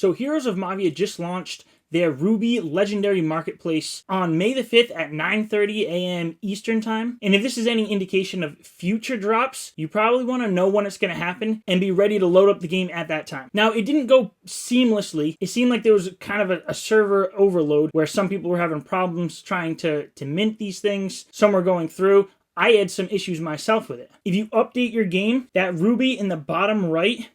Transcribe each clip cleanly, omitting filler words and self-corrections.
So Heroes of Mavia just launched their Ruby Legendary Marketplace on May the 5th at 9:30 a.m. Eastern Time. And if this is any indication of future drops, you probably want to know when it's going to happen and be ready to load up the game at that time. Now, it didn't go seamlessly. It seemed like there was kind of a server overload where some people were having problems trying to mint these things. Some were going through. I had some issues myself with it. If you update your game, that ruby in the bottom right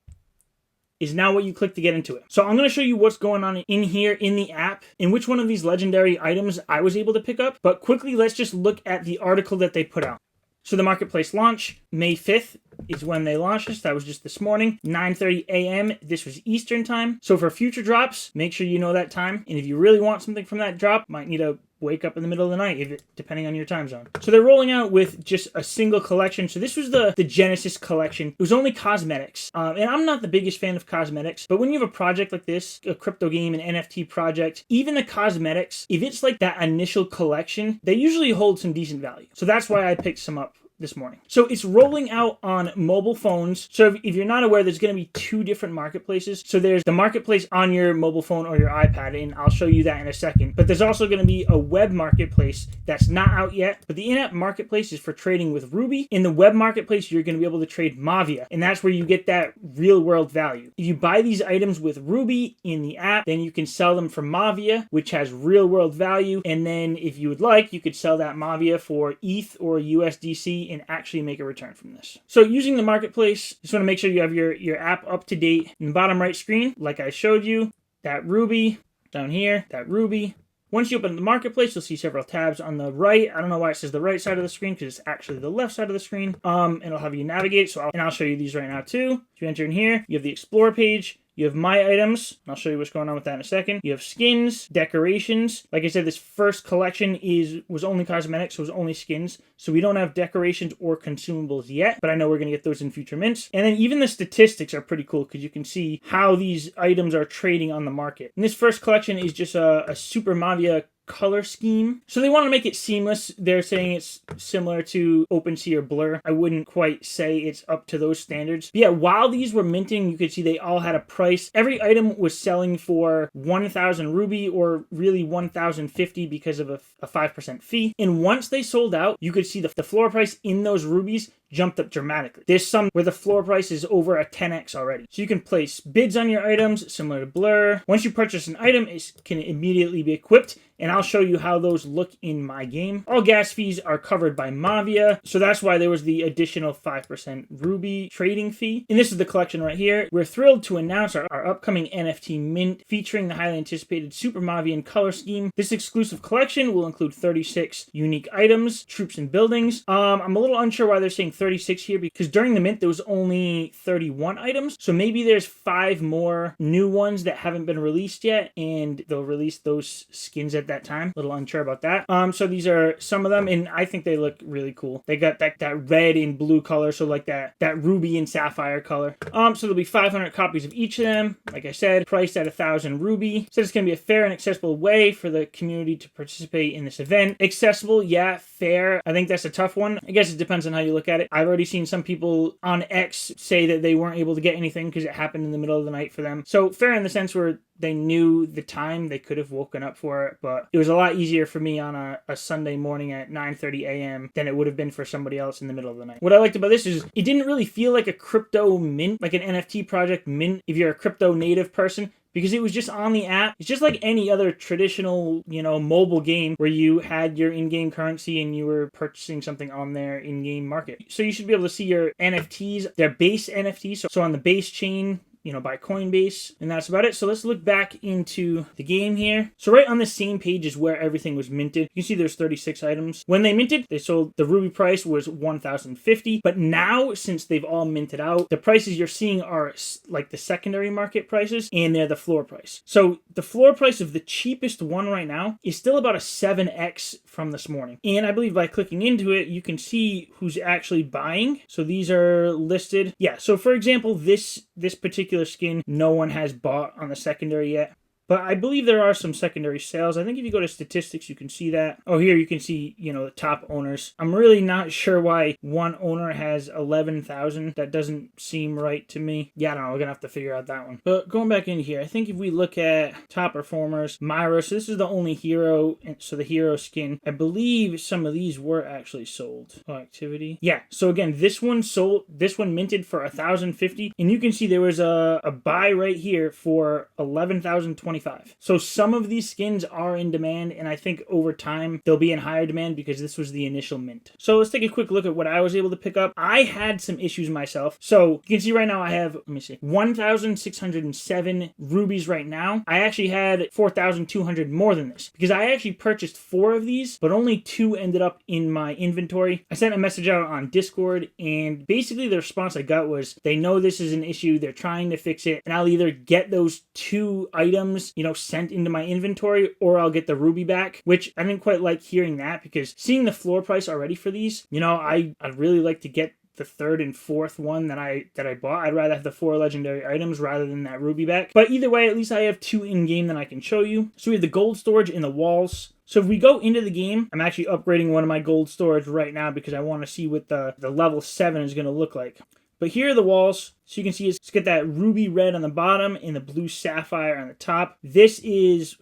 is now what you click to get into it. So I'm going to show you what's going on in here in the app and which one of these legendary items I was able to pick up. But quickly, let's just look at the article that they put out. So the marketplace launch, May 5th is when they launched this. That was just this morning, 9:30 a.m. This was Eastern Time. So for future drops, make sure you know that time. And if you really want something from that drop, might need to wake up in the middle of the night, depending on your time zone. So they're rolling out with just a single collection. So this was the Genesis collection. It was only cosmetics. And I'm not the biggest fan of cosmetics, but when you have a project like this, a crypto game, an NFT project, even the cosmetics, if it's like that initial collection, they usually hold some decent value. So that's why I picked some up this morning. So it's rolling out on mobile phones. So if you're not aware, there's going to be two different marketplaces. So there's the marketplace on your mobile phone or your iPad, and I'll show you that in a second. But there's also going to be a web marketplace that's not out yet. But the in-app marketplace is for trading with Ruby. In the web marketplace, you're going to be able to trade Mavia, and that's where you get that real-world value. If you buy these items with Ruby in the app, then you can sell them for Mavia, which has real-world value. And then if you would like, you could sell that Mavia for ETH or USDC and actually make a return from this. So using the marketplace, just want to make sure you have your app up to date. In the bottom right screen, like I showed you, that ruby down here, that ruby. Once you open the marketplace, you'll see several tabs on the right. I don't know why it says the right side of the screen because it's actually the left side of the screen. And it'll have you navigate. I'll show you these right now too. If you enter in here, you have the explore page. You have my items. I'll show you what's going on with that in a second. You have skins, decorations. Like I said, this first collection was only cosmetics, so it was only skins. So we don't have decorations or consumables yet, but I know we're going to get those in future mints. And then even the statistics are pretty cool because you can see how these items are trading on the market. And this first collection is just a Super Mavia color scheme. So they want to make it seamless. They're saying it's similar to OpenSea or Blur. I wouldn't quite say it's up to those standards. But yeah, while these were minting, you could see they all had a price. Every item was selling for 1,000 Ruby or really 1,050 because of a 5% fee. And once they sold out, you could see the floor price in those rubies jumped up dramatically. There's some where the floor price is over a 10x already. So you can place bids on your items, similar to Blur. Once you purchase an item, it can immediately be equipped, and I'll show you how those look in my game. All gas fees are covered by Mavia, so that's why there was the additional 5% Ruby trading fee. And this is the collection right here. We're thrilled to announce our upcoming NFT mint featuring the highly anticipated Super Mavian color scheme. This exclusive collection will include 36 unique items, troops, and buildings. I'm a little unsure why they're saying 36 here because during the mint there was only 31 items, so maybe there's 5 more new ones that haven't been released yet, and they'll release those skins at that time. A little unsure about that. So these are some of them, and I think they look really cool. They got that red and blue color, so like that ruby and sapphire color. So there'll be 500 copies of each of them. Like I said, priced at 1,000 Ruby. So it's going to be a fair and accessible way for the community to participate in this event. Accessible, yeah. Fair, I think that's a tough one. I guess it depends on how you look at it. I've already seen some people on X say that they weren't able to get anything because it happened in the middle of the night for them. So fair in the sense where they knew the time, they could have woken up for it, but it was a lot easier for me on a Sunday morning at 9:30 a.m. than it would have been for somebody else in the middle of the night. What I liked about this is it didn't really feel like a crypto mint, like an NFT project mint if you're a crypto native person, because it was just on the app. It's just like any other traditional, mobile game where you had your in-game currency and you were purchasing something on their in-game market. So you should be able to see your NFTs, their base NFTs. So on the base chain, by Coinbase, and that's about it. So let's look back into the game here. So right on the same page is where everything was minted. You can see there's 36 items. When they minted, they sold, the Ruby price was 1,050, but now since they've all minted out, the prices you're seeing are like the secondary market prices, and they're the floor price. So the floor price of the cheapest one right now is still about a 7x from this morning. And I believe by clicking into it, you can see who's actually buying. So these are listed. Yeah, so for example, this particular skin no one has bought on the secondary yet. But I believe there are some secondary sales. I think if you go to statistics, you can see that. Oh, here you can see, the top owners. I'm really not sure why one owner has 11,000. That doesn't seem right to me. Yeah, I don't know. We're going to have to figure out that one. But going back in here, I think if we look at top performers, Myra, so this is the only hero, so the hero skin. I believe some of these were actually sold. Oh, activity. Yeah, so again, this one sold, this one minted for 1,050, and you can see there was a buy right here for 11,025. So some of these skins are in demand, and I think over time they'll be in higher demand because this was the initial mint. So let's take a quick look at what I was able to pick up. I had some issues myself. So you can see right now I have, 1,607 rubies right now. I actually had 4,200 more than this because I actually purchased 4 of these, but only 2 ended up in my inventory. I sent a message out on Discord, and basically the response I got was they know this is an issue, they're trying to fix it, and I'll either get those 2 items, sent into my inventory, or I'll get the ruby back, which I didn't quite like hearing that because seeing the floor price already for these, I'd really like to get the 3rd and 4th one that I bought. I'd rather have the 4 legendary items rather than that ruby back. But either way, at least I have 2 in-game that I can show you. So we have the gold storage in the walls. So if we go into the game, I'm actually upgrading one of my gold storage right now because I want to see what the level 7 is going to look like. But here are the walls. So you can see it's got that ruby red on the bottom and the blue sapphire on the top. This is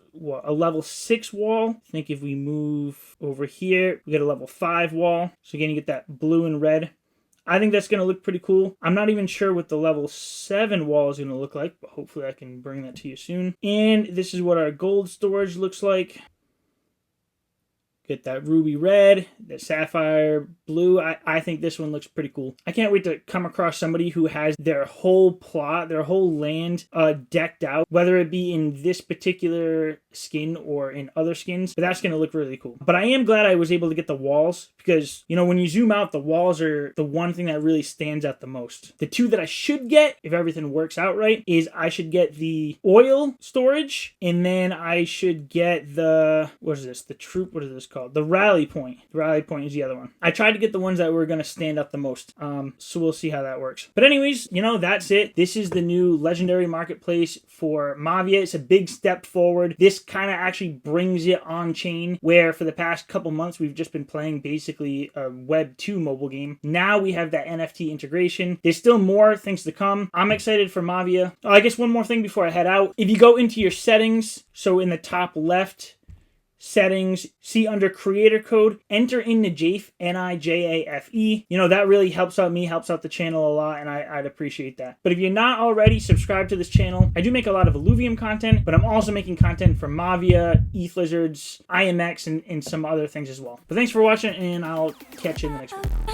a level 6 wall. I think if we move over here, we get a level 5 wall. So again, you get that blue and red. I think that's going to look pretty cool. I'm not even sure what the level 7 wall is going to look like, but hopefully I can bring that to you soon. And this is what our gold storage looks like. Get that ruby red, the sapphire blue. I think this one looks pretty cool. I can't wait to come across somebody who has their whole plot, their whole land decked out, whether it be in this particular skin or in other skins, but that's going to look really cool. But I am glad I was able to get the walls because, when you zoom out, the walls are the one thing that really stands out the most. The 2 that I should get, if everything works out right, is I should get the oil storage, and then I should get the, what is this? The troop, what is this called? The rally point. The rally point is the other one. I tried to get the ones that were going to stand up the most. So we'll see how that works. But anyways, that's it. This is the new legendary marketplace for Mavia. It's a big step forward. This kind of actually brings it on chain, where for the past couple months we've just been playing basically a Web 2 mobile game. Now we have that NFT integration. There's still more things to come. I'm excited for Mavia. Oh, I guess one more thing before I head out. If you go into your settings, so in the top left, settings, see under creator code, enter in Nijafe, Nijafe. That really helps out me, helps out the channel a lot, and I'd appreciate that. But if you're not already subscribed to this channel, I do make a lot of Illuvium content, but I'm also making content for Mavia, ETH Lizards, IMX, and some other things as well. But thanks for watching, and I'll catch you in the next video.